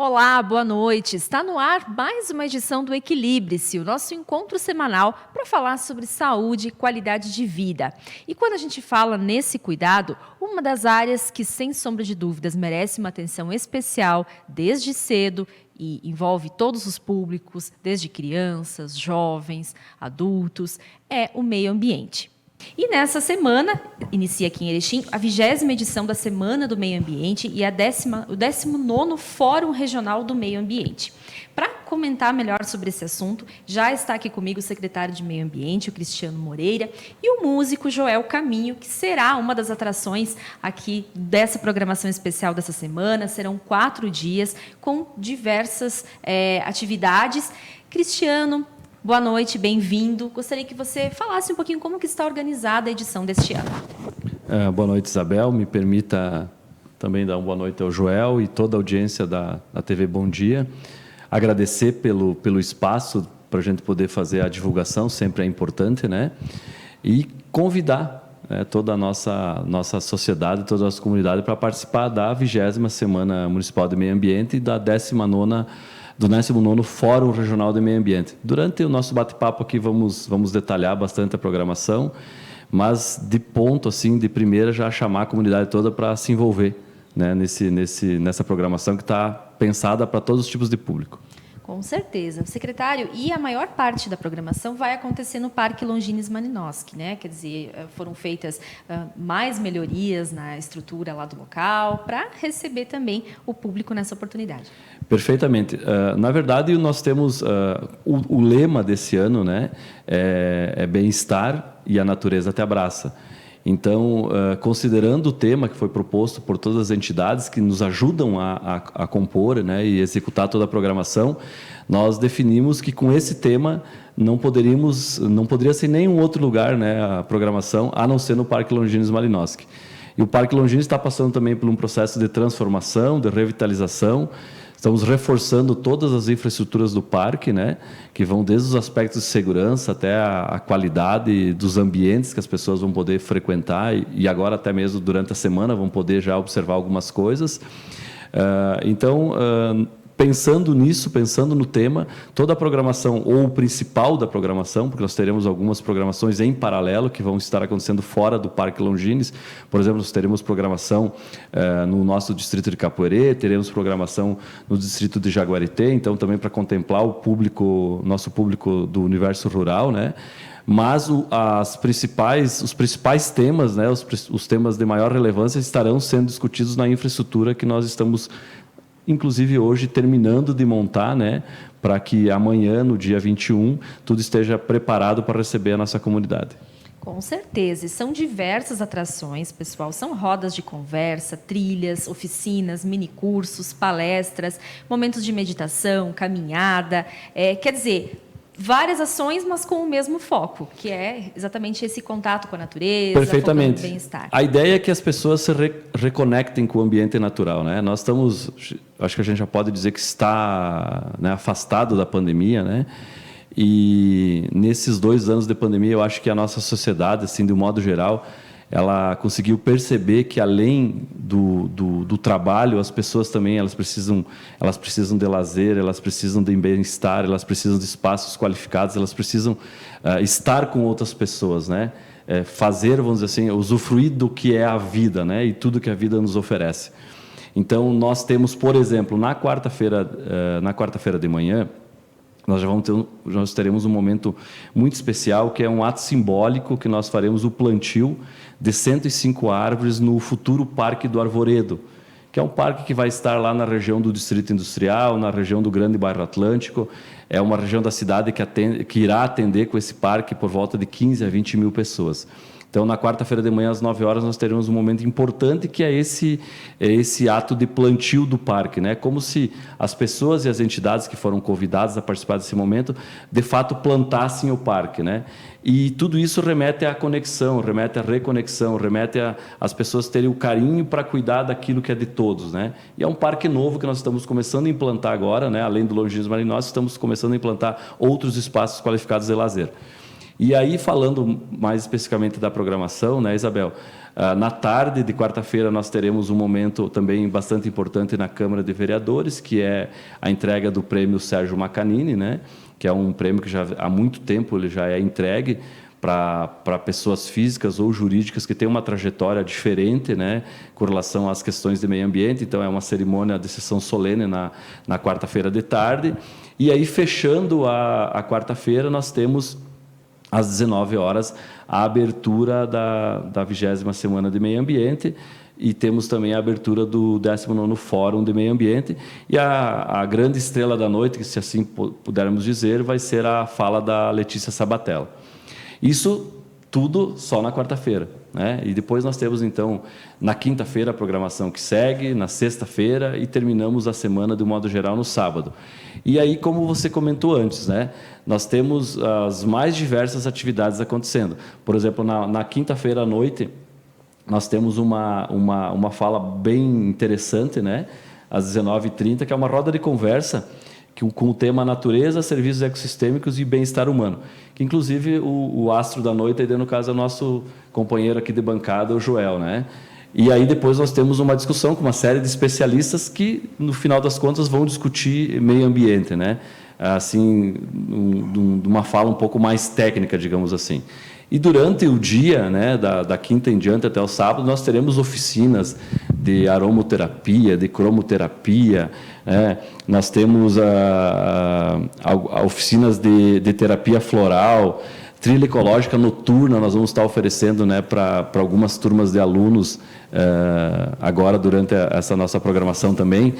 Olá, boa noite. Está no ar mais uma edição do Equilibre-se, o nosso encontro semanal para falar sobre saúde e qualidade de vida. E quando a gente fala nesse cuidado, uma das áreas que, sem sombra de dúvidas, merece uma atenção especial desde cedo e envolve todos os públicos, desde crianças, jovens, adultos, é o meio ambiente. E nessa semana, inicia aqui em Erechim, a 20ª edição da Semana do Meio Ambiente e o 19º Fórum Regional do Meio Ambiente. Para comentar melhor sobre esse assunto, já está aqui comigo o secretário de Meio Ambiente, o Cristiano Moreira, e o músico Joel Caminho, que será uma das atrações aqui dessa programação especial dessa semana. Serão 4 dias com diversas atividades. Cristiano, boa noite, bem-vindo. Gostaria que você falasse um pouquinho como que está organizada a edição deste ano. Boa noite, Isabel. Me permita também dar uma boa noite ao Joel e toda a audiência da TV Bom Dia. Agradecer pelo espaço para a gente poder fazer a divulgação, sempre é importante, né? E convidar toda a nossa sociedade, toda a nossa comunidade para participar da 20ª Semana Municipal de Meio Ambiente e da 19º Fórum Regional de Meio Ambiente. Durante o nosso bate-papo aqui vamos detalhar bastante a programação, mas de ponto, assim, de primeira, já chamar a comunidade toda para se envolver, né, nessa programação que está pensada para todos os tipos de público. Com certeza. Secretário, e a maior parte da programação vai acontecer no Parque Longines Malinowski, né? Quer dizer, foram feitas mais melhorias na estrutura lá do local para receber também o público nessa oportunidade. Perfeitamente. Na verdade, nós temos o lema desse ano, né? É bem-estar e a natureza te abraça. Então, considerando o tema que foi proposto por todas as entidades que nos ajudam a compor, né, e executar toda a programação, nós definimos que com esse tema não poderia ser em nenhum outro lugar, né, a programação, a não ser no Parque Longines Malinowski. E o Parque Longines está passando também por um processo de transformação, de revitalização. Estamos reforçando todas as infraestruturas do parque, né, que vão desde os aspectos de segurança até a qualidade dos ambientes que as pessoas vão poder frequentar e agora até mesmo durante a semana vão poder já observar algumas coisas. Pensando nisso, pensando no tema, toda a programação, ou o principal da programação, porque nós teremos algumas programações em paralelo que vão estar acontecendo fora do Parque Longines. Por exemplo, nós teremos programação no nosso distrito de Capoeirê, teremos programação no distrito de Jaguareté, então também para contemplar nosso público do universo rural, né? Mas os principais temas, né, os temas de maior relevância estarão sendo discutidos na infraestrutura que nós estamos inclusive hoje terminando de montar, né, para que amanhã, no dia 21, tudo esteja preparado para receber a nossa comunidade. Com certeza, e são diversas atrações, pessoal, são rodas de conversa, trilhas, oficinas, minicursos, palestras, momentos de meditação, caminhada, quer dizer, várias ações, mas com o mesmo foco, que é exatamente esse contato com a natureza, perfeitamente, focando no bem-estar. A ideia é que as pessoas se reconectem com o ambiente natural, né? Nós estamos, acho que a gente já pode dizer que está, né, afastado da pandemia, né? E nesses 2 anos de pandemia, eu acho que a nossa sociedade, assim, de um modo geral, ela conseguiu perceber que além do trabalho, as pessoas também elas precisam de lazer, elas precisam de bem-estar, elas precisam de espaços qualificados, elas precisam estar com outras pessoas, né? Fazer, vamos dizer assim, usufruir do que é a vida, né? E tudo que a vida nos oferece. Então, nós temos, por exemplo, na quarta-feira de manhã, nós teremos um momento muito especial, que é um ato simbólico que nós faremos o plantio de 105 árvores no futuro Parque do Arvoredo, que é um parque que vai estar lá na região do Distrito Industrial, na região do Grande Bairro Atlântico. É uma região da cidade que irá atender com esse parque por volta de 15 a 20 mil pessoas. Então, na quarta-feira de manhã, às 9 horas, nós teremos um momento importante, que é esse ato de plantio do parque, né? Como se as pessoas e as entidades que foram convidadas a participar desse momento, de fato, plantassem o parque, né? E tudo isso remete à conexão, remete à reconexão, remete às pessoas terem o carinho para cuidar daquilo que é de todos, né? E é um parque novo que nós estamos começando a implantar agora, né? Além do Longines Malinowski, estamos começando a implantar outros espaços qualificados de lazer. E aí, falando mais especificamente da programação, né, Isabel? Na tarde de quarta-feira nós teremos um momento também bastante importante na Câmara de Vereadores, que é a entrega do prêmio Sérgio Macanini, né, que é um prêmio que já há muito tempo ele já é entregue para pessoas físicas ou jurídicas que têm uma trajetória diferente, né, com relação às questões de meio ambiente. Então, é uma cerimônia de sessão solene na quarta-feira de tarde. E aí, fechando a quarta-feira, nós temos, às 19 horas, a abertura da 20ª Semana de Meio Ambiente, e temos também a abertura do 19º Fórum de Meio Ambiente, e a grande estrela da noite, que se assim pudermos dizer, vai ser a fala da Letícia Sabatella. Isso tudo só na quarta-feira, né? E depois nós temos, então, na quinta-feira a programação que segue, na sexta-feira, e terminamos a semana, de um modo geral, no sábado. E aí, como você comentou antes, né, nós temos as mais diversas atividades acontecendo. Por exemplo, na quinta-feira à noite, nós temos uma fala bem interessante, né, às 19h30, que é uma roda de conversa com o tema Natureza, Serviços Ecossistêmicos e Bem-Estar Humano, que inclusive o astro da noite, no caso, é o nosso companheiro aqui de bancada, o Joel, né? E aí depois nós temos uma discussão com uma série de especialistas que, no final das contas, vão discutir meio ambiente, né? Assim, de uma fala um pouco mais técnica, digamos assim. E durante o dia, né, da quinta em diante até o sábado, nós teremos oficinas de aromoterapia, de cromoterapia, nós temos oficinas de terapia floral, trilha ecológica noturna, nós vamos estar oferecendo, né, para algumas turmas de alunos agora durante essa nossa programação também,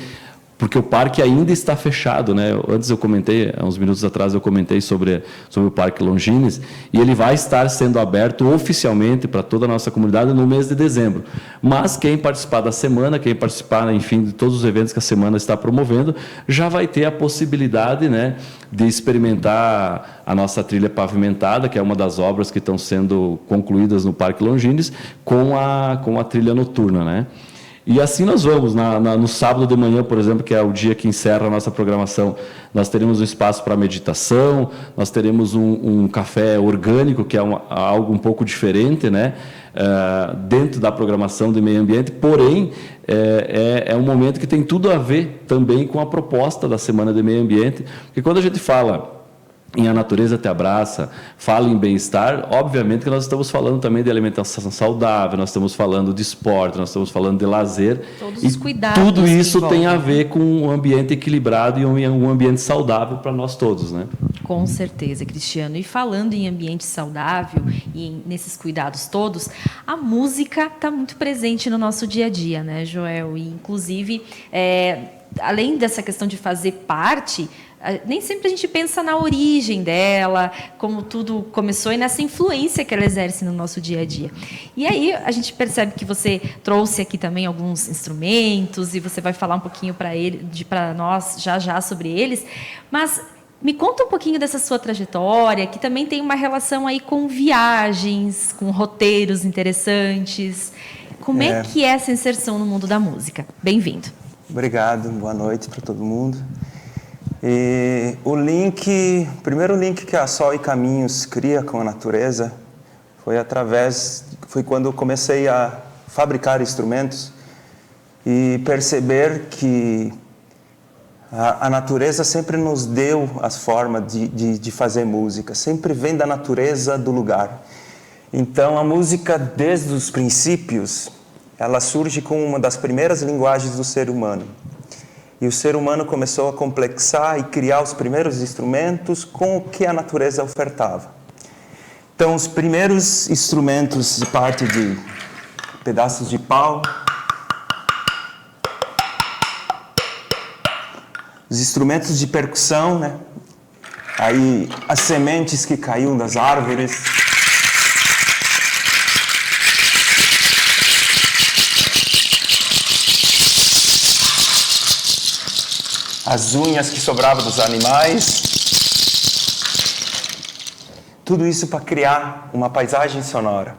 porque o parque ainda está fechado, né? Antes eu comentei, há uns minutos atrás eu comentei sobre o Parque Longines, e ele vai estar sendo aberto oficialmente para toda a nossa comunidade no mês de dezembro. Mas quem participar da semana, quem participar, enfim, de todos os eventos que a semana está promovendo, já vai ter a possibilidade, né, de experimentar a nossa trilha pavimentada, que é uma das obras que estão sendo concluídas no Parque Longines, com a trilha noturna, né? E assim nós vamos. No sábado de manhã, por exemplo, que é o dia que encerra a nossa programação, nós teremos um espaço para meditação, nós teremos um café orgânico, que é algo um pouco diferente, né? Dentro da programação de meio ambiente, porém, é um momento que tem tudo a ver também com a proposta da Semana de Meio Ambiente, porque quando a gente fala em A Natureza Te Abraça, fala em bem-estar, obviamente que nós estamos falando também de alimentação saudável, nós estamos falando de esporte, nós estamos falando de lazer. Todos os cuidados. Tudo isso tem a ver com um ambiente equilibrado e um ambiente saudável para nós todos, né? Com certeza, Cristiano. E falando em ambiente saudável e nesses cuidados todos, a música está muito presente no nosso dia a dia, né, Joel? E, inclusive, além dessa questão de fazer parte, nem sempre a gente pensa na origem dela, como tudo começou e nessa influência que ela exerce no nosso dia a dia. E aí a gente percebe que você trouxe aqui também alguns instrumentos e você vai falar um pouquinho para nós já sobre eles, mas me conta um pouquinho dessa sua trajetória, que também tem uma relação aí com viagens, com roteiros interessantes. Como é que é essa inserção no mundo da música? Bem-vindo. Obrigado, boa noite para todo mundo. E o primeiro link que a Sol e Caminhos cria com a natureza foi quando eu comecei a fabricar instrumentos e perceber que a natureza sempre nos deu as formas de fazer música, sempre vem da natureza do lugar. Então a música, desde os princípios, ela surge com uma das primeiras linguagens do ser humano. E o ser humano começou a complexar e criar os primeiros instrumentos com o que a natureza ofertava. Então, os primeiros instrumentos partem de pedaços de pau, os instrumentos de percussão, né? Aí, as sementes que caíam das árvores, as unhas que sobravam dos animais, tudo isso para criar uma paisagem sonora,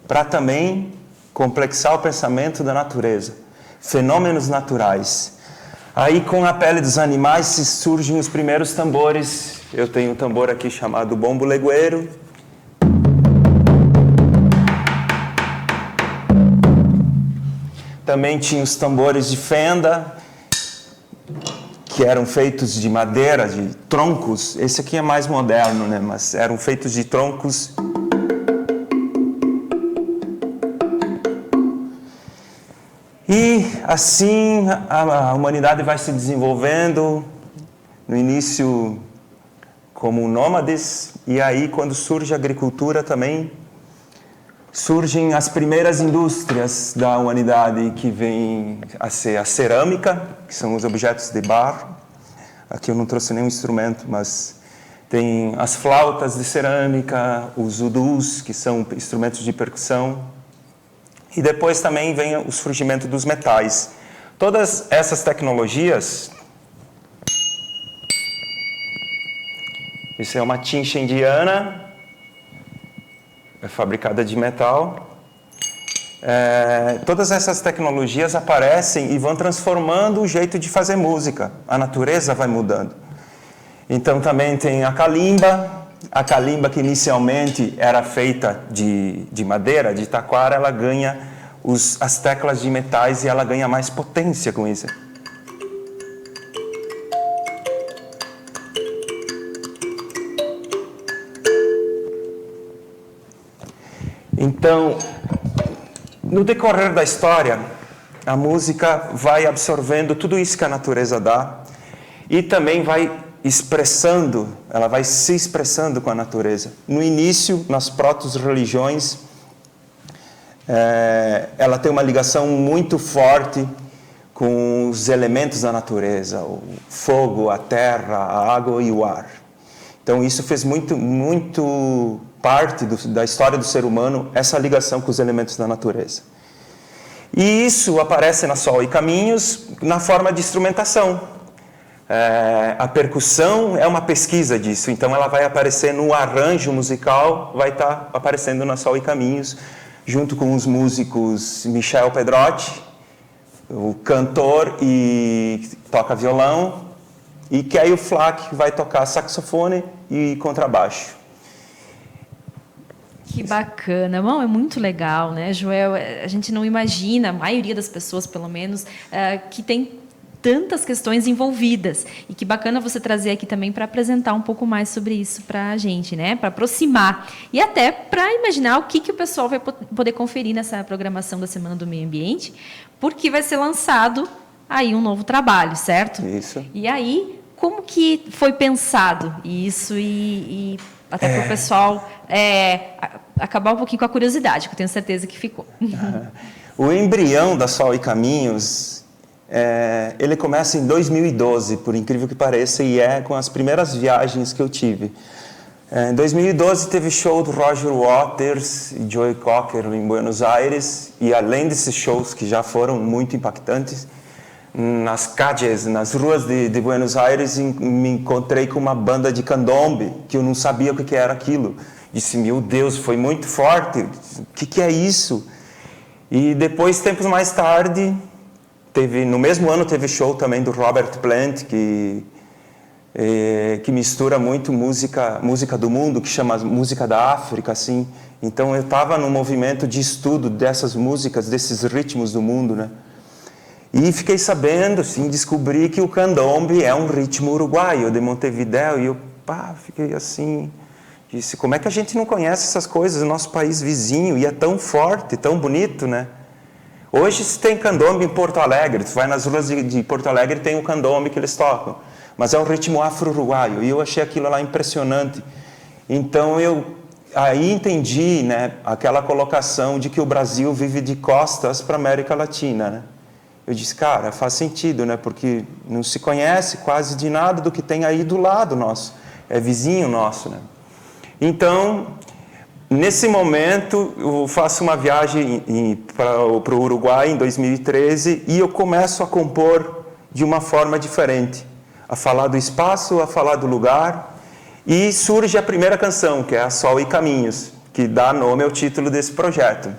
para também complexar o pensamento da natureza, fenômenos naturais. Aí, com a pele dos animais, surgem os primeiros tambores. Eu tenho um tambor aqui chamado bombo legueiro, Também tinha os tambores de fenda, que eram feitos de madeira, de troncos. Esse aqui é mais moderno, né? Mas eram feitos de troncos. E assim a humanidade vai se desenvolvendo, no início como nômades, e aí quando surge a agricultura também, surgem as primeiras indústrias da humanidade, que vem a ser a cerâmica, que são os objetos de barro. Aqui eu não trouxe nenhum instrumento, mas tem as flautas de cerâmica, os udus, que são instrumentos de percussão. E depois também vem o surgimento dos metais. Todas essas tecnologias... Isso é uma tincha indiana, é fabricada de metal. Todas essas tecnologias aparecem e vão transformando o jeito de fazer música. A natureza vai mudando. Então também tem a calimba que inicialmente era feita de madeira, de taquara, ela ganha as teclas de metais e ela ganha mais potência com isso. Então, no decorrer da história, a música vai absorvendo tudo isso que a natureza dá e também vai expressando, ela vai se expressando com a natureza. No início, nas proto-religiões, ela tem uma ligação muito forte com os elementos da natureza, o fogo, a terra, a água e o ar. Então isso fez muito parte da história do ser humano, essa ligação com os elementos da natureza. E isso aparece na Sol e Caminhos na forma de instrumentação. A percussão é uma pesquisa disso, então ela vai aparecer no arranjo musical, vai estar aparecendo na Sol e Caminhos, junto com os músicos Michel Pedrotti, o cantor e toca violão, e Keio Flack, que vai tocar saxofone e contrabaixo. Que bacana. Bom, é muito legal, né, Joel? A gente não imagina, a maioria das pessoas, pelo menos, que tem tantas questões envolvidas. E que bacana você trazer aqui também para apresentar um pouco mais sobre isso para a gente, né? Para aproximar. E até para imaginar o que o pessoal vai poder conferir nessa programação da Semana do Meio Ambiente, porque vai ser lançado aí um novo trabalho, certo? Isso. E aí, como que foi pensado isso e até para o pessoal acabar um pouquinho com a curiosidade, que eu tenho certeza que ficou. O embrião da Sol e Caminhos, ele começa em 2012, por incrível que pareça, e com as primeiras viagens que eu tive. Em 2012 teve show do Roger Waters e Joey Cocker em Buenos Aires, e além desses shows que já foram muito impactantes, nas calles, nas ruas de Buenos Aires, me encontrei com uma banda de candombe, que eu não sabia o que era aquilo. Disse, meu Deus, foi muito forte, o que é isso? E depois, tempos mais tarde, no mesmo ano teve show também do Robert Plant, que mistura muito música do mundo, que chama música da África, assim. Então eu estava num movimento de estudo dessas músicas, desses ritmos do mundo, né? E fiquei sabendo, assim, descobri que o candombe é um ritmo uruguaio, de Montevidéu, e eu fiquei assim, disse, como é que a gente não conhece essas coisas no nosso país vizinho, e é tão forte, tão bonito, né? Hoje se tem candombe em Porto Alegre, tu vai nas ruas de Porto Alegre, tem o candombe que eles tocam, mas é um ritmo afro-uruguaio, e eu achei aquilo lá impressionante. Então eu aí entendi, né, aquela colocação de que o Brasil vive de costas para a América Latina, né? Eu disse, cara, faz sentido, né? Porque não se conhece quase de nada do que tem aí do lado nosso. É vizinho nosso, né? Então, nesse momento, eu faço uma viagem para o Uruguai em 2013 e eu começo a compor de uma forma diferente. A falar do espaço, a falar do lugar. E surge a primeira canção, que é a Sol e Caminhos, que dá nome ao título desse projeto.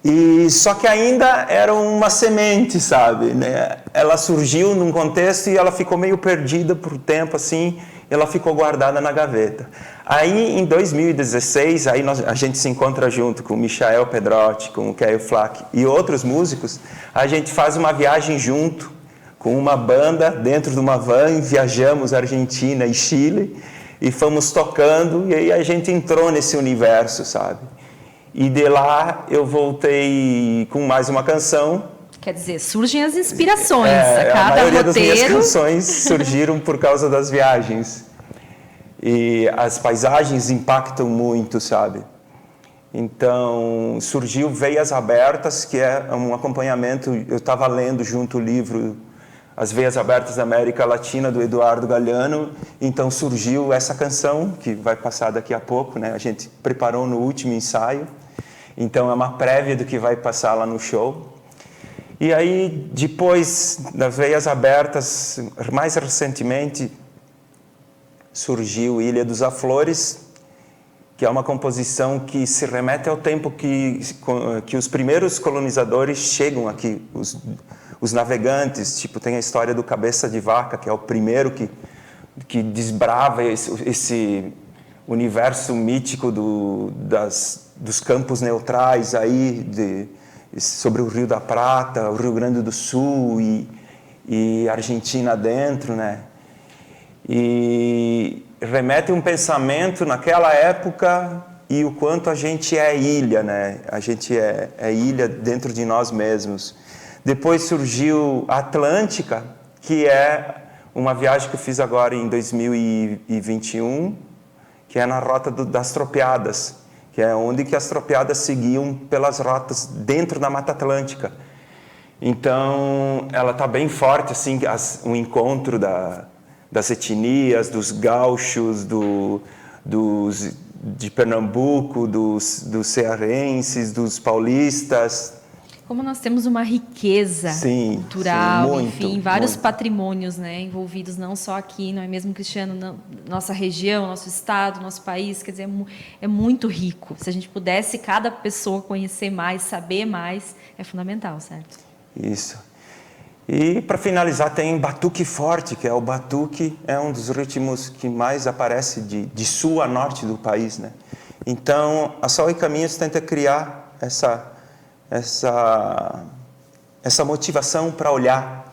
E só que ainda era uma semente, sabe, né? Ela surgiu num contexto e ela ficou meio perdida por tempo, assim, ela ficou guardada na gaveta. Aí, em 2016, a gente se encontra junto com o Michael Pedrotti, com o Caio Flack e outros músicos. A gente faz uma viagem junto, com uma banda, dentro de uma van, viajamos Argentina e Chile, e fomos tocando, e aí a gente entrou nesse universo, sabe? E de lá eu voltei com mais uma canção. Quer dizer, surgem as inspirações, a maioria das minhas canções surgiram por causa das viagens. E as paisagens impactam muito, sabe? Então, surgiu Veias Abertas, que é um acompanhamento. Eu estava lendo junto o livro As Veias Abertas da América Latina, do Eduardo Galeano. Então, surgiu essa canção, que vai passar daqui a pouco, né? A gente preparou no último ensaio. Então, é uma prévia do que vai passar lá no show. E aí, depois das Veias Abertas, mais recentemente, surgiu Ilha dos Aflores, que é uma composição que se remete ao tempo que os primeiros colonizadores chegam aqui, os navegantes. Tipo, tem a história do Cabeça de Vaca, que é o primeiro que desbrava esse universo mítico dos campos neutrais aí, sobre o Rio da Prata, o Rio Grande do Sul e Argentina dentro, né? E remete um pensamento naquela época e o quanto a gente é ilha, né? A gente é ilha dentro de nós mesmos. Depois surgiu a Atlântica, que é uma viagem que eu fiz agora em 2021, que é na rota das Tropiadas, que é onde que as tropiadas seguiam pelas rotas dentro da Mata Atlântica. Então, ela está bem forte, assim, o encontro das etnias, dos gaúchos, de Pernambuco, dos cearenses, dos paulistas. Como nós temos uma riqueza cultural, muito, enfim, vários muito. patrimônios, né, envolvidos não só aqui, não é mesmo, Cristiano, nossa região, nosso estado, nosso país, quer dizer, é muito rico. Se a gente pudesse, cada pessoa conhecer mais, saber mais, é fundamental, certo? Isso. E, para finalizar, tem Batuque Forte, que é o batuque, é um dos ritmos que mais aparece de sul a norte do país, né? Então, a Sol e Caminhos tenta criar essa motivação para olhar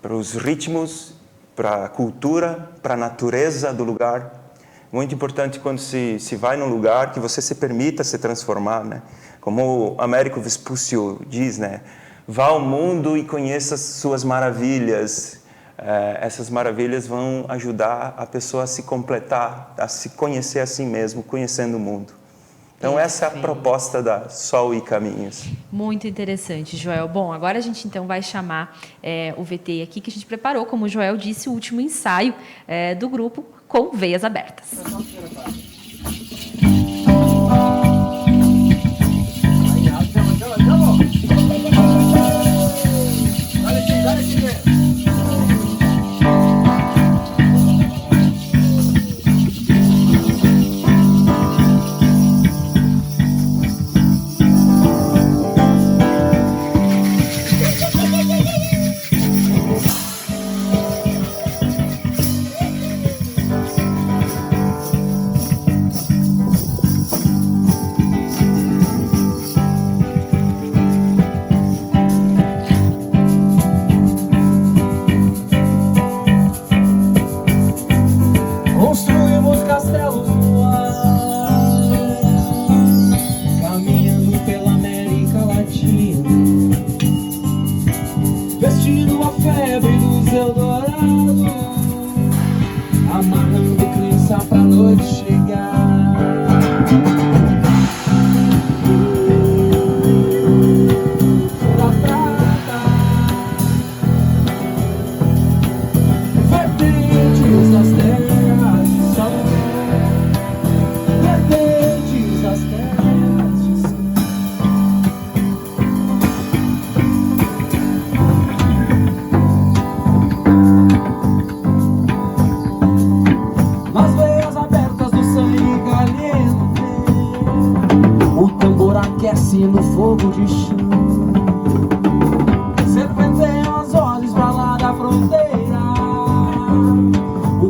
para os ritmos, para a cultura, para a natureza do lugar. Muito importante quando se vai num lugar que você se permita se transformar, né? Como o Américo Vespuccio diz, né? Vá ao mundo e conheça as suas maravilhas. Essas maravilhas vão ajudar a pessoa a se completar, a se conhecer a si mesmo, conhecendo o mundo. Então, essa é a proposta da Sol e Caminhos. Muito interessante, Joel. Bom, agora a gente então vai chamar o VT aqui, que a gente preparou, como o Joel disse, o último ensaio do grupo com Veias Abertas. Construímos castelos no ar, caminhando pela América Latina, vestindo a febre dos Eldorados, amarrando crença pra noite chegar. Da prata, vertentes das terras. Nas veias abertas do sangue caliente, o tambor aquece no fogo de chão. Serpenteiam as olhos pra lá da fronteira, o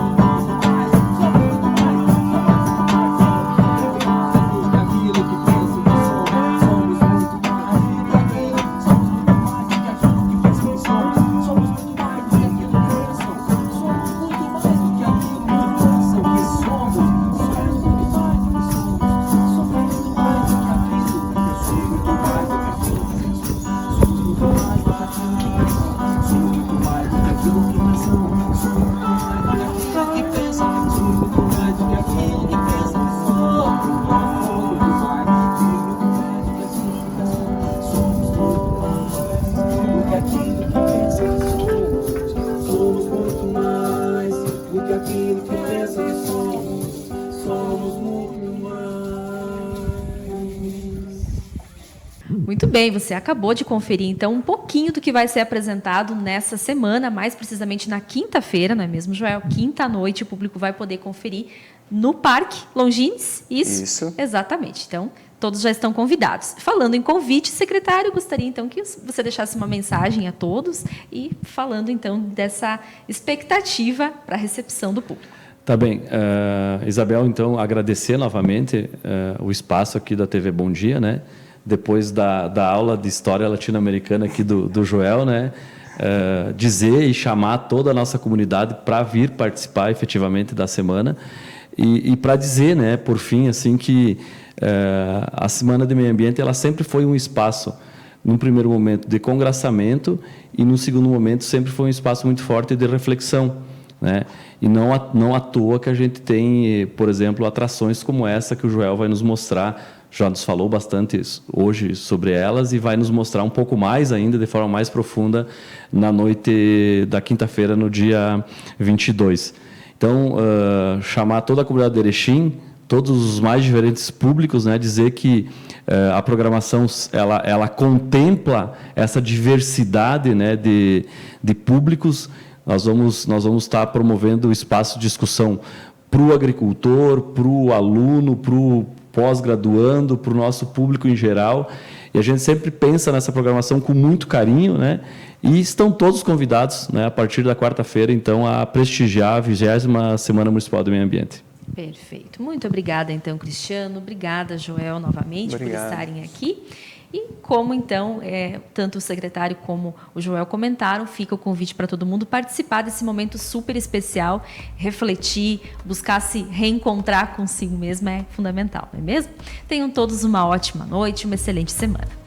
Muito bem, você acabou de conferir, então, um pouquinho do que vai ser apresentado nessa semana, mais precisamente na quinta-feira, não é mesmo, Joel? Quinta à noite, o público vai poder conferir no Parque Longines, isso? Isso. Exatamente, então, todos já estão convidados. Falando em convite, secretário, gostaria, então, que você deixasse uma mensagem a todos e falando, então, dessa expectativa para a recepção do público. Tá bem. Isabel, então, agradecer novamente o espaço aqui da TV Bom Dia, né? Depois da aula de História Latino-Americana aqui do Joel, né? Dizer e chamar toda a nossa comunidade para vir participar efetivamente da semana e para dizer, né, por fim, assim, que a Semana de Meio Ambiente ela sempre foi um espaço, num primeiro momento, de congraçamento e, num segundo momento, sempre foi um espaço muito forte de reflexão, né? E não à toa que a gente tem, por exemplo, atrações como essa que o Joel vai nos mostrar. Já nos falou bastante hoje sobre elas e vai nos mostrar um pouco mais ainda, de forma mais profunda, na noite da quinta-feira, no dia 22. Então, chamar toda a comunidade de Erechim, todos os mais diferentes públicos, né, dizer que a programação ela contempla essa diversidade, né, de públicos. Nós vamos estar promovendo o espaço de discussão para o agricultor, para o aluno, para o pós-graduando, para o nosso público em geral. E a gente sempre pensa nessa programação com muito carinho, né? E estão todos convidados, né, a partir da quarta-feira, então, a prestigiar a 20ª Semana Municipal do Meio Ambiente. Perfeito. Muito obrigada, então, Cristiano. Obrigada, Joel, novamente, Obrigado. por estarem aqui. E como então, tanto o secretário como o Joel comentaram, fica o convite para todo mundo participar desse momento super especial, refletir, buscar se reencontrar consigo mesmo é fundamental, não é mesmo? Tenham todos uma ótima noite, uma excelente semana.